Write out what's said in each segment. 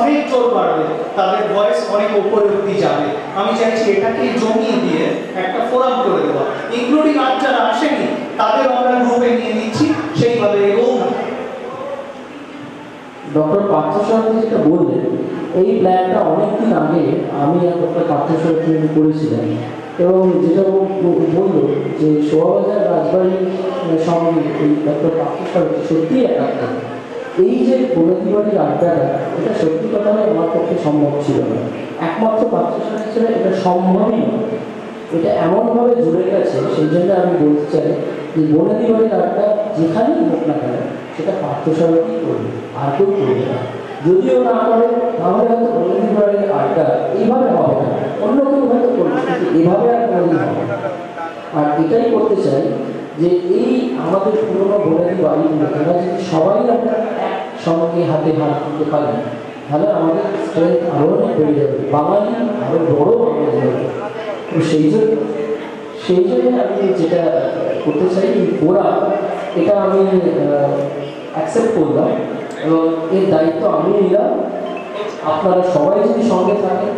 অনেক জোর বাড়বে, তাদের ভয়েস অনেক উপরে অবধি যাবে। আমি চাইছি এটাকে জমিয়ে দিয়ে একটা ফোরাম করে দেওয়া, ইনক্লুডিং আজ যারা আসেনি তাদের আমরা গ্রুপে নিয়ে নিচ্ছি, সেইভাবে এগোও না। ডক্টর পার্থসারথী যেটা বললেন, এই প্ল্যানটা অনেকদিন আগে আমি আর ডক্টর পার্থসারথী করেছিলাম, এবং যেটা বললো যে শোভাবাজার রাজবাড়ির সঙ্গে এই ডক্টর পার্থসারথী সত্যিই একাত্ম। এই যে বনেদি বাড়ির আড্ডাটা, এটা সত্যি কথা আমার পক্ষে সম্ভব ছিল না, একমাত্র পার্থসারথী ছাড়া এটা সম্ভবই না। এটা এমনভাবে জুড়ে গেছে, সেই জন্য আমি বলতে চাই যে বনেদি বাড়ির আড্ডা যেখানেই হোক না কেন সেটা পার্থসারথী করবে, আর কেউ করবে না। যদিও না করে তাহলে হয়তো বনেদি বাড়ির আড্ডা এইভাবে হবে না, অন্য কেউ হয়তো করবে, কিন্তু এভাবে আর কোনোদিন হবে না। আর এটাই করতে চাই যে এই আমাদের পুরোনো বনেদি বাড়িগুলো এরা যদি সবাই আমরা একসঙ্গে হাতে হাত দিতে পারি, তাহলে আমাদের স্ট্রেংথ আরও অনেক বেড়ে যাবে, বাঙালি আরও বড় বাঙালি হবে। তো সেই জন্য আমি যেটা করতে চাই, এই ফোরাম, এটা আমি অ্যাকসেপ্ট করলাম এবং এর দায়িত্ব আমি নিলাম। আপনারা সবাই যদি সঙ্গে থাকেন,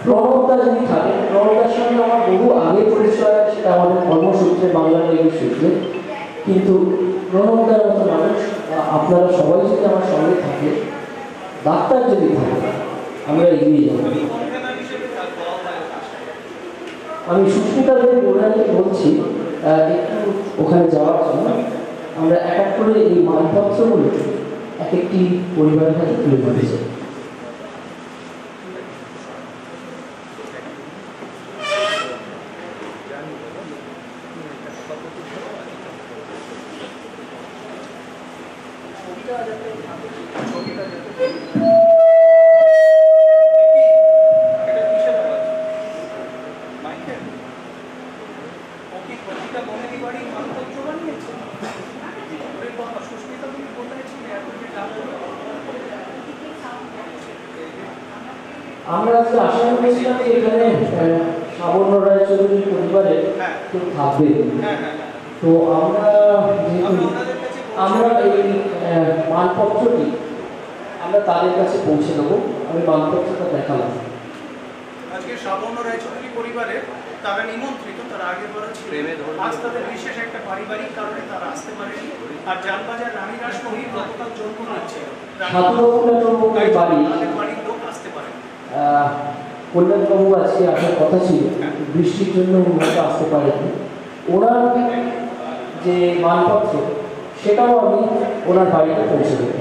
প্রণবদা যদি থাকেন, প্রণবদার সঙ্গে আমার বহু আগে পরিচয়, সেটা আমাদের কর্মসূত্রে, বাংলা লেগের সূত্রে, কিন্তু প্রণবদার মতো মানুষ আপনারা সবাই যদি আমার সঙ্গে থাকে, ডাক্তার যদি থাকে, আমরা এগিয়ে যাব। আমি সুস্মিতাদের বোনাকে বলছি একটু ওখানে যাওয়ার জন্য। আমরা এক এক করে এই মানপত্রগুলো এক একটি পরিবারের হাতে তুলে দিতে চাই। আমরা আজকে আশা করেছিলাম যে এখানে সাবর্ণ রায়চৌধুরীর পরিবারে কেউ থাকবে, তো আমরা এই মানপত্রটি আমরা তাদের কাছে পৌঁছে দেবো। আমি মানপত্রটা দেখালাম। আজকে সাবর্ণ রায়চৌধুরী পরিবারের তারা নিমন্ত্রিত, তারা আগে বলা ছিল, আজ তাদের বিশেষ একটা পারিবারিক কারণে তারা আসতে পারেনি। আর জানবাজার রানী রাসমণির গতকাল জন্ম হচ্ছে, বাড়ির লোক আসতে পারে। কল্যাণবাবু আজকে আসার কথা ছিল, বৃষ্টির জন্য হয়তো আসতে পারেনি। ওনার যে মানপত্র সেটাও আমি ওনার বাড়িতে পৌঁছে দেবো।